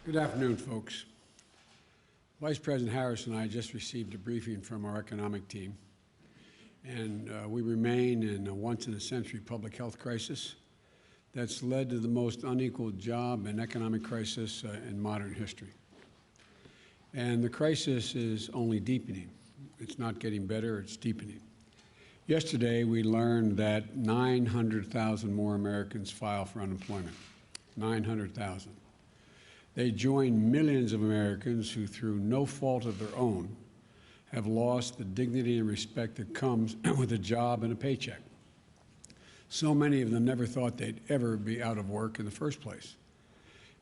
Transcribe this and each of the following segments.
Good afternoon, folks. Vice President Harris and I just received a briefing from our economic team, and we remain in a once-in-a-century public health crisis that's led to the most unequal job and economic crisis in modern history. And the crisis is only deepening. It's not getting better, it's deepening. Yesterday, we learned that 900,000 more Americans file for unemployment. 900,000. They join millions of Americans who, through no fault of their own, have lost the dignity and respect that comes with a job and a paycheck. So many of them never thought they'd ever be out of work in the first place.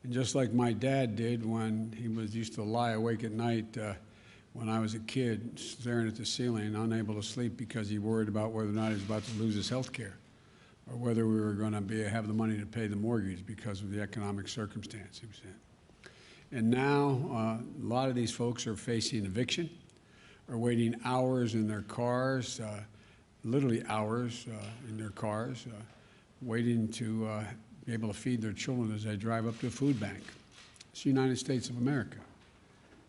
And just like my dad did when he used to lie awake at night when I was a kid, staring at the ceiling, unable to sleep because he worried about whether or not he was about to lose his health care, or whether we were going to have the money to pay the mortgage because of the economic circumstance he was in. And now a lot of these folks are facing eviction, are waiting hours in their cars, literally hours in their cars, waiting to be able to feed their children as they drive up to a food bank. It's the United States of America,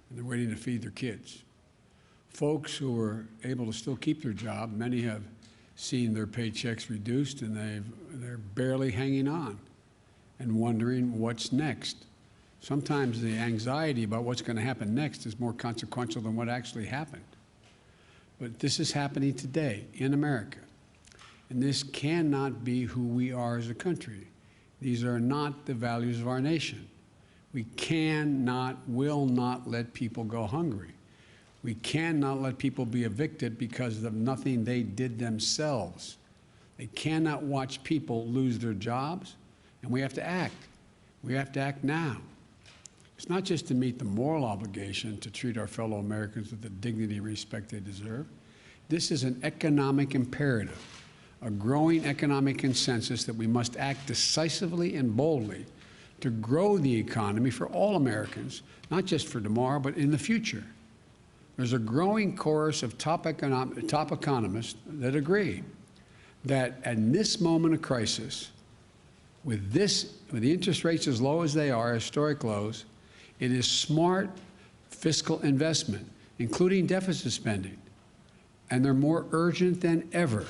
and they're waiting to feed their kids. Folks who are able to still keep their job, many have seen their paychecks reduced, and they're barely hanging on and wondering what's next. Sometimes the anxiety about what's going to happen next is more consequential than what actually happened. But this is happening today in America. And this cannot be who we are as a country. These are not the values of our nation. We cannot, will not let people go hungry. We cannot let people be evicted because of nothing they did themselves. They cannot watch people lose their jobs, and we have to act. We have to act now. It's not just to meet the moral obligation to treat our fellow Americans with the dignity and respect they deserve. This is an economic imperative, a growing economic consensus that we must act decisively and boldly to grow the economy for all Americans, not just for tomorrow, but in the future. There's a growing chorus of top economists that agree that at this moment of crisis, with the interest rates as low as they are, historic lows, it is smart fiscal investment, including deficit spending, and they're more urgent than ever.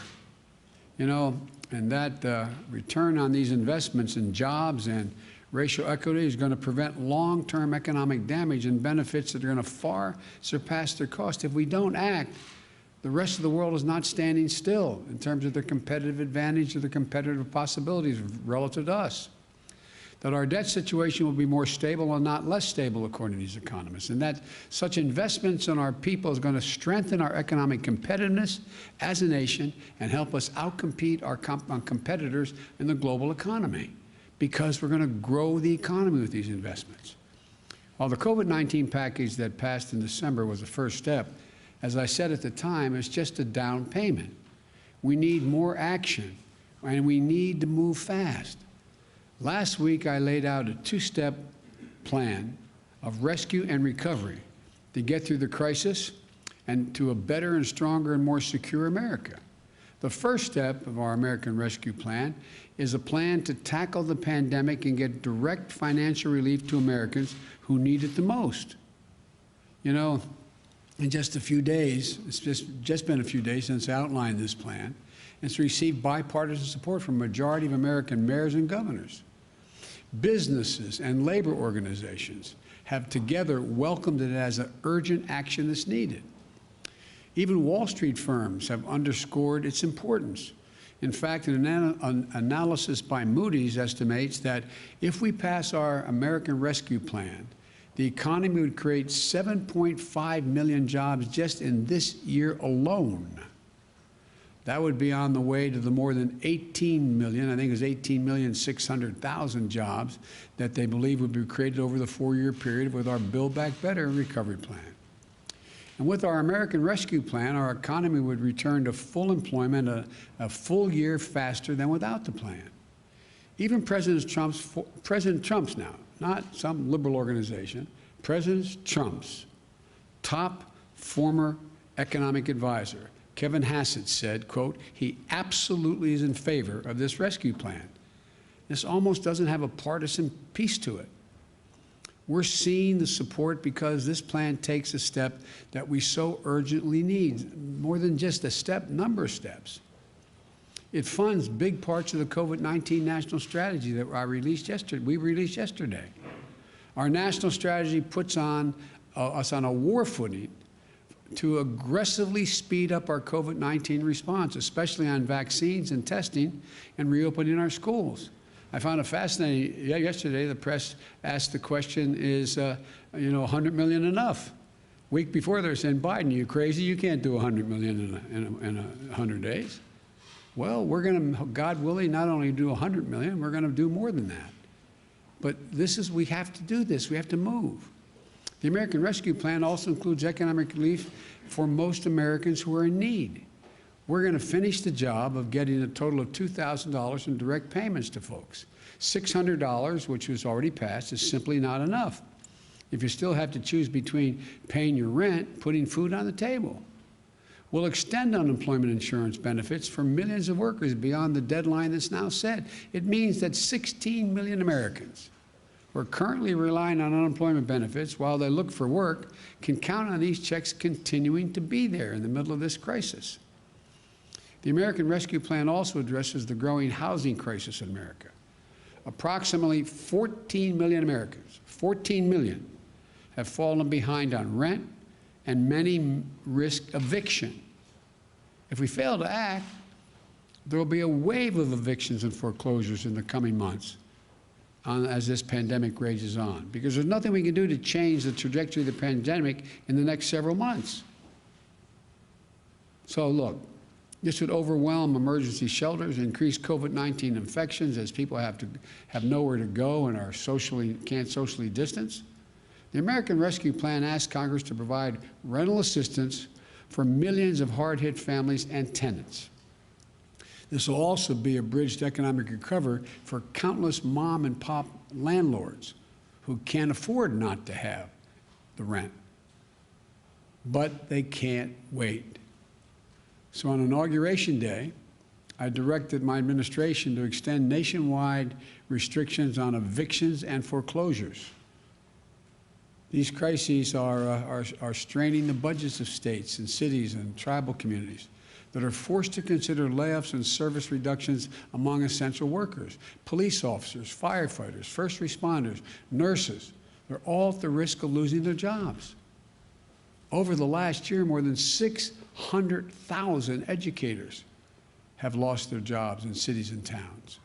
You know, and that return on these investments in jobs and racial equity is going to prevent long-term economic damage and benefits that are going to far surpass their cost. If we don't act, the rest of the world is not standing still in terms of their competitive advantage or the competitive possibilities relative to us. That our debt situation will be more stable and not less stable, according to these economists, and that such investments in our people is going to strengthen our economic competitiveness as a nation and help us outcompete our competitors in the global economy, because we're going to grow the economy with these investments. While the COVID-19 package that passed in December was the first step, as I said at the time, it's just a down payment. We need more action, and we need to move fast. Last week, I laid out a two-step plan of rescue and recovery to get through the crisis and to a better and stronger and more secure America. The first step of our American Rescue Plan is a plan to tackle the pandemic and get direct financial relief to Americans who need it the most. You know, in just a few days, it's just been a few days since I outlined this plan. It's received bipartisan support from a majority of American mayors and governors. Businesses and labor organizations have together welcomed it as an urgent action that's needed. Even Wall Street firms have underscored its importance. In fact, an analysis by Moody's estimates that if we pass our American Rescue Plan, the economy would create 7.5 million jobs just in this year alone. That would be on the way to the more than 18 million, I think it's 18,600,000 jobs that they believe would be created over the 4-year period with our Build Back Better recovery plan. And with our American Rescue Plan, our economy would return to full employment a full year faster than without the plan. Even President Trump's now, not some liberal organization, President Trump's top former economic advisor, Kevin Hassett, said, quote, he absolutely is in favor of this rescue plan. This almost doesn't have a partisan piece to it. We're seeing the support because this plan takes a step that we so urgently need, more than just a step, number of steps. It funds big parts of the COVID-19 national strategy that we released yesterday. Our national strategy puts us on a war footing to aggressively speed up our COVID-19 response, especially on vaccines and testing and reopening our schools. I found it fascinating. Yesterday, the press asked the question, is, $100 million enough? Week before, they were saying, Biden, you crazy? You can't do $100 million in 100 days. Well, we're going to, God willing, not only do $100 million, we're going to do more than that. But we have to do this. We have to move. The American Rescue Plan also includes economic relief for most Americans who are in need. We're going to finish the job of getting a total of $2,000 in direct payments to folks. $600, which was already passed, is simply not enough if you still have to choose between paying your rent, putting food on the table. We'll extend unemployment insurance benefits for millions of workers beyond the deadline that's now set. It means that 16 million Americans who are currently relying on unemployment benefits while they look for work can count on these checks continuing to be there in the middle of this crisis. The American Rescue Plan also addresses the growing housing crisis in America. Approximately 14 million Americans, 14 million, have fallen behind on rent, and many risk eviction. If we fail to act, there will be a wave of evictions and foreclosures in the coming months as this pandemic rages on, because there's nothing we can do to change the trajectory of the pandemic in the next several months. So look, this would overwhelm emergency shelters, increase COVID-19 infections as people have nowhere to go and can't socially distance. The American Rescue Plan asks Congress to provide rental assistance for millions of hard-hit families and tenants. This will also be a bridge to economic recovery for countless mom and pop landlords who can't afford not to have the rent. But they can't wait. So on Inauguration Day, I directed my administration to extend nationwide restrictions on evictions and foreclosures. These crises are straining the budgets of states and cities and tribal communities that are forced to consider layoffs and service reductions among essential workers. Police officers, firefighters, first responders, nurses, they're all at the risk of losing their jobs. Over the last year, more than 600,000 educators have lost their jobs in cities and towns.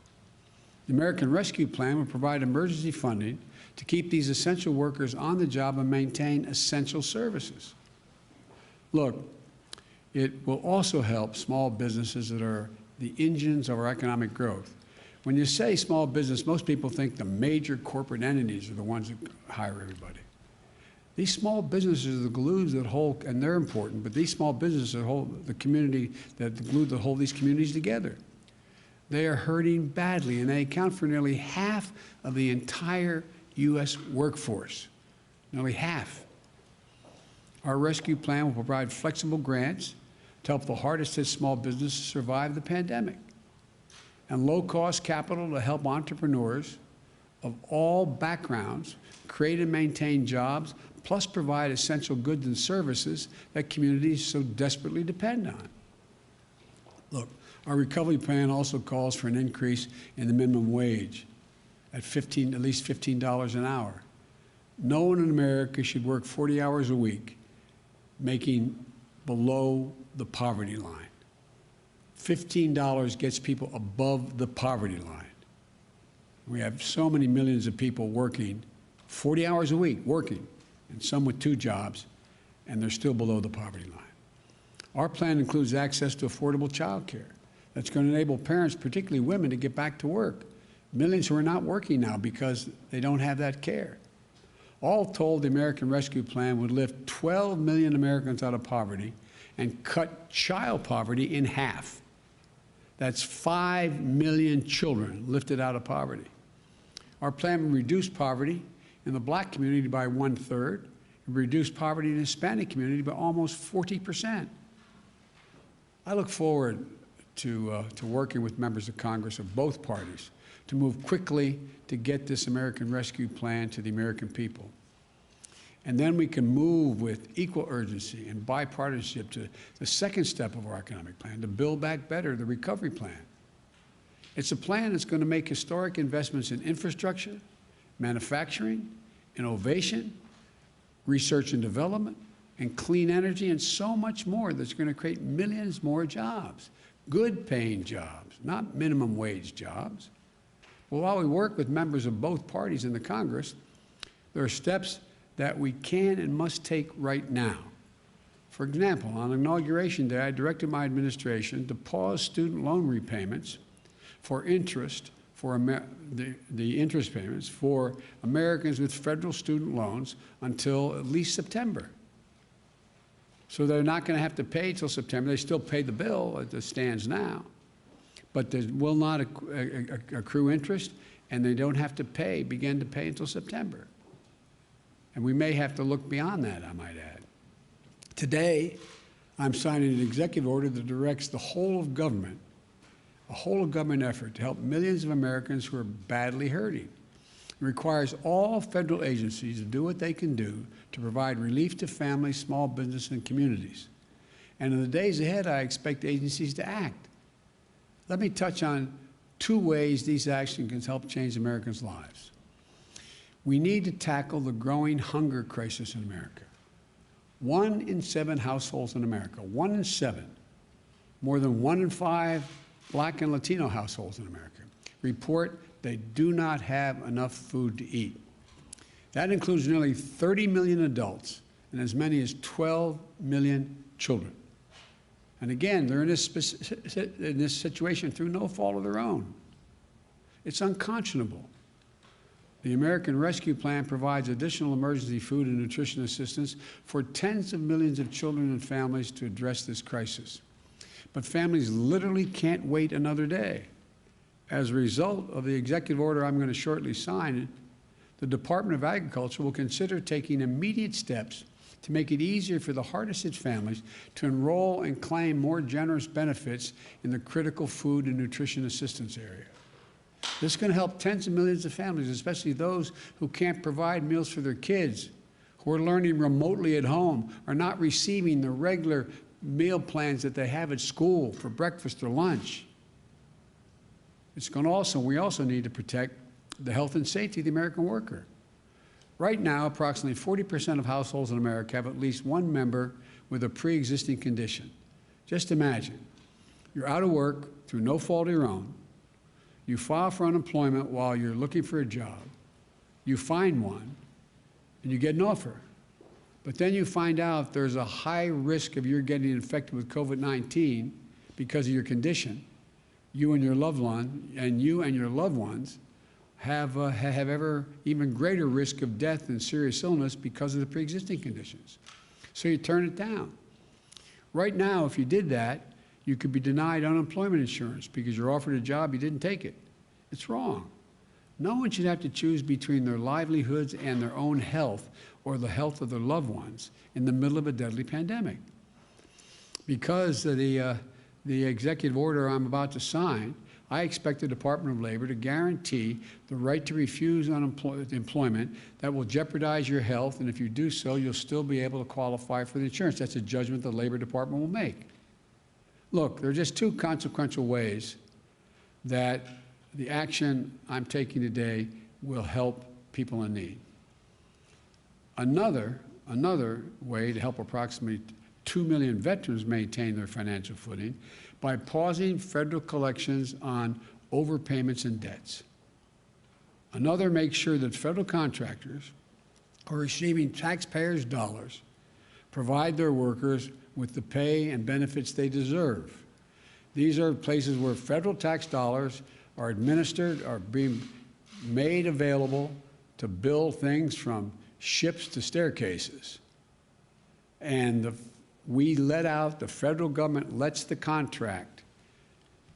The American Rescue Plan will provide emergency funding to keep these essential workers on the job and maintain essential services. Look, it will also help small businesses that are the engines of our economic growth. When you say small business, most people think the major corporate entities are the ones that hire everybody. These small businesses are the glues that hold, and they're important, but these small businesses that hold the community, the glue that hold these communities together. They are hurting badly, and they account for nearly half of the entire U.S. workforce, nearly half. Our rescue plan will provide flexible grants to help the hardest hit small businesses survive the pandemic, and low-cost capital to help entrepreneurs of all backgrounds create and maintain jobs, plus provide essential goods and services that communities so desperately depend on. Look, our recovery plan also calls for an increase in the minimum wage at least $15 an hour. No one in America should work 40 hours a week making below the poverty line. $15 gets people above the poverty line. We have so many millions of people working 40 hours a week, working, and some with 2 jobs, and they're still below the poverty line. Our plan includes access to affordable child care. That's going to enable parents, particularly women, to get back to work. Millions who are not working now because they don't have that care. All told, the American Rescue Plan would lift 12 million Americans out of poverty and cut child poverty in half. That's 5 million children lifted out of poverty. Our plan will reduce poverty in the Black community by 1/3 and reduce poverty in the Hispanic community by almost 40%. I look forward to working with members of Congress of both parties to move quickly to get this American Rescue Plan to the American people. And then we can move with equal urgency and bipartisanship to the second step of our economic plan, to Build Back Better, the recovery plan. It's a plan that's going to make historic investments in infrastructure, manufacturing, innovation, research and development, and clean energy, and so much more that's going to create millions more jobs, good-paying jobs, not minimum wage jobs. Well, while we work with members of both parties in the Congress, there are steps that we can and must take right now. For example, on Inauguration Day, I directed my administration to pause student loan repayments for interest, for the interest payments for Americans with federal student loans until at least September. So they're not going to have to pay till September. They still pay the bill as it stands now, but there will not accrue interest, and they don't have to begin to pay until September. And we may have to look beyond that, I might add. Today, I'm signing an executive order that directs the whole of government, a whole of government effort to help millions of Americans who are badly hurting. It requires all federal agencies to do what they can do to provide relief to families, small business, and communities. And in the days ahead, I expect agencies to act. Let me touch on two ways these actions can help change Americans' lives. We need to tackle the growing hunger crisis in America. 1 in 7 households in America, 1 in 7, more than 1 in 5 Black and Latino households in America, report they do not have enough food to eat. That includes nearly 30 million adults and as many as 12 million children. And again, they're in this situation through no fault of their own. It's unconscionable. The American Rescue Plan provides additional emergency food and nutrition assistance for tens of millions of children and families to address this crisis. But families literally can't wait another day. As a result of the executive order I'm going to shortly sign, the Department of Agriculture will consider taking immediate steps to make it easier for the hardest hit families to enroll and claim more generous benefits in the critical food and nutrition assistance area. This is going to help tens of millions of families, especially those who can't provide meals for their kids, who are learning remotely at home, are not receiving the regular meal plans that they have at school for breakfast or lunch. We also need to protect the health and safety of the American worker. Right now, approximately 40% of households in America have at least one member with a pre-existing condition. Just imagine, you're out of work through no fault of your own. You file for unemployment while you're looking for a job. You find one, and you get an offer. But then you find out there's a high risk of your getting infected with COVID-19 because of your condition. You and your loved ones have ever even greater risk of death and serious illness because of the pre-existing conditions. So you turn it down. Right now, if you did that, you could be denied unemployment insurance because you're offered a job, you didn't take it. It's wrong. No one should have to choose between their livelihoods and their own health or the health of their loved ones in the middle of a deadly pandemic. Because of the executive order I'm about to sign, I expect the Department of Labor to guarantee the right to refuse employment that will jeopardize your health, and if you do so, you'll still be able to qualify for the insurance. That's a judgment the Labor Department will make. Look, there are just two consequential ways that the action I'm taking today will help people in need. Another way to help approximately 2 million veterans maintain their financial footing by pausing federal collections on overpayments and debts. Another makes sure that federal contractors who are receiving taxpayers' dollars provide their workers with the pay and benefits they deserve. These are places where federal tax dollars are administered, are being made available to build things from ships to staircases. And the federal government lets the contract,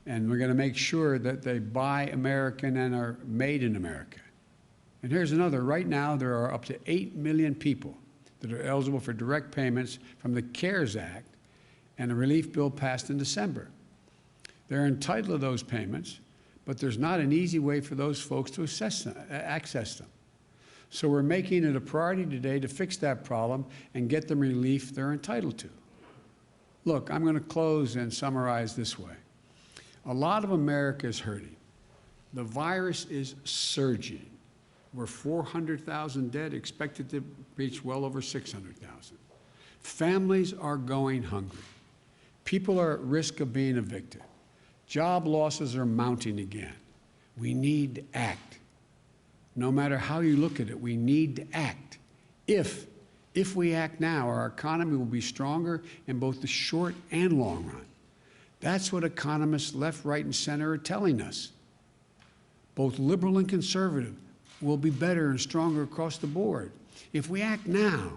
and we're going to make sure that they buy American and are made in America. And here's another. Right now, there are up to 8 million people that are eligible for direct payments from the CARES Act and a relief bill passed in December. They're entitled to those payments, but there's not an easy way for those folks to access them. So we're making it a priority today to fix that problem and get them relief they're entitled to. Look, I'm going to close and summarize this way. A lot of America is hurting. The virus is surging. We're 400,000 dead, expected to reach well over 600,000. Families are going hungry. People are at risk of being evicted. Job losses are mounting again. We need to act. No matter how you look at it, we need to act. If we act now, our economy will be stronger in both the short and long run. That's what economists left, right, and center are telling us. Both liberal and conservative will be better and stronger across the board. If we act now,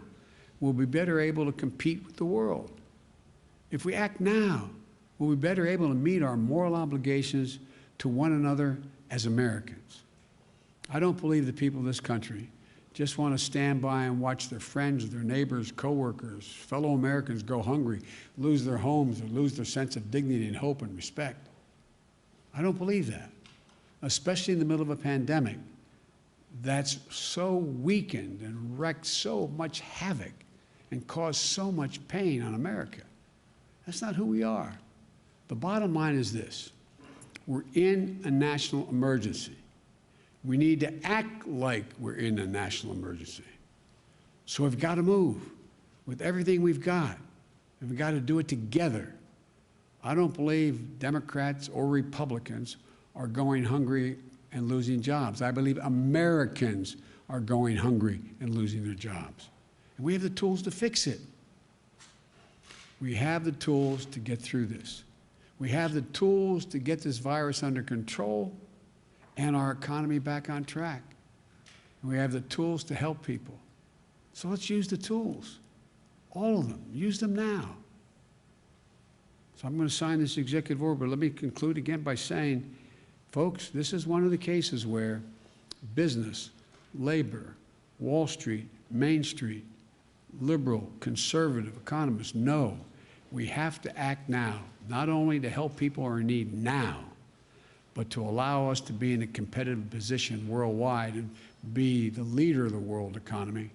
we'll be better able to compete with the world. If we act now, we'll be better able to meet our moral obligations to one another as Americans. I don't believe the people of this country just want to stand by and watch their friends, their neighbors, coworkers, fellow Americans go hungry, lose their homes, or lose their sense of dignity and hope and respect. I don't believe that, especially in the middle of a pandemic that's so weakened and wreaked so much havoc and caused so much pain on America. That's not who we are. The bottom line is this: we're in a national emergency. We need to act like we're in a national emergency. So we've got to move with everything we've got, and we've got to do it together. I don't believe Democrats or Republicans are going hungry and losing jobs. I believe Americans are going hungry and losing their jobs. And we have the tools to fix it. We have the tools to get through this. We have the tools to get this virus under control and our economy back on track. And we have the tools to help people. So let's use the tools, all of them. Use them now. So I'm going to sign this executive order, but let me conclude again by saying, folks, this is one of the cases where business, labor, Wall Street, Main Street, liberal, conservative economists know we have to act now, not only to help people who are in need now, but to allow us to be in a competitive position worldwide and be the leader of the world economy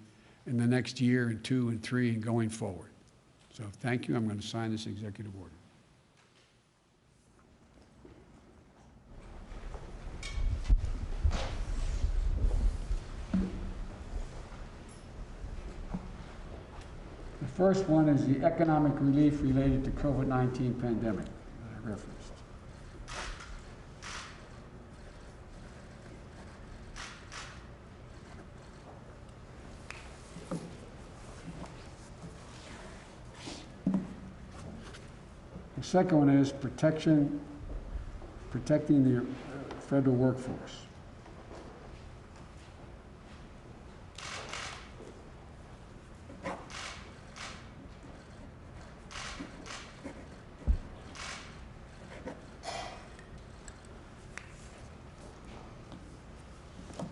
in the next year and 2 and 3 and going forward. So thank you. I'm going to sign this executive order. The first one is the economic relief related to COVID-19 pandemic that I referenced. The second one is protecting the federal workforce.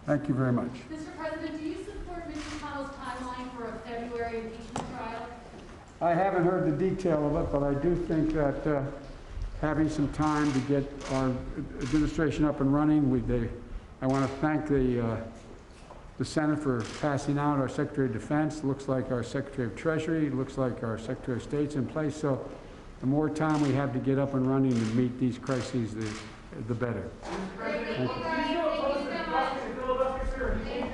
Thank you very much. Mr. President, do you support Mitch McConnell's timeline for a February impeachment trial? I haven't heard the detail of it, but I do think that having some time to get our administration up and running, I want to thank the Senate for passing out our Secretary of Defense. Looks like our Secretary of Treasury. Looks like our Secretary of State's in place. So the more time we have to get up and running and meet these crises, the better. Thank you.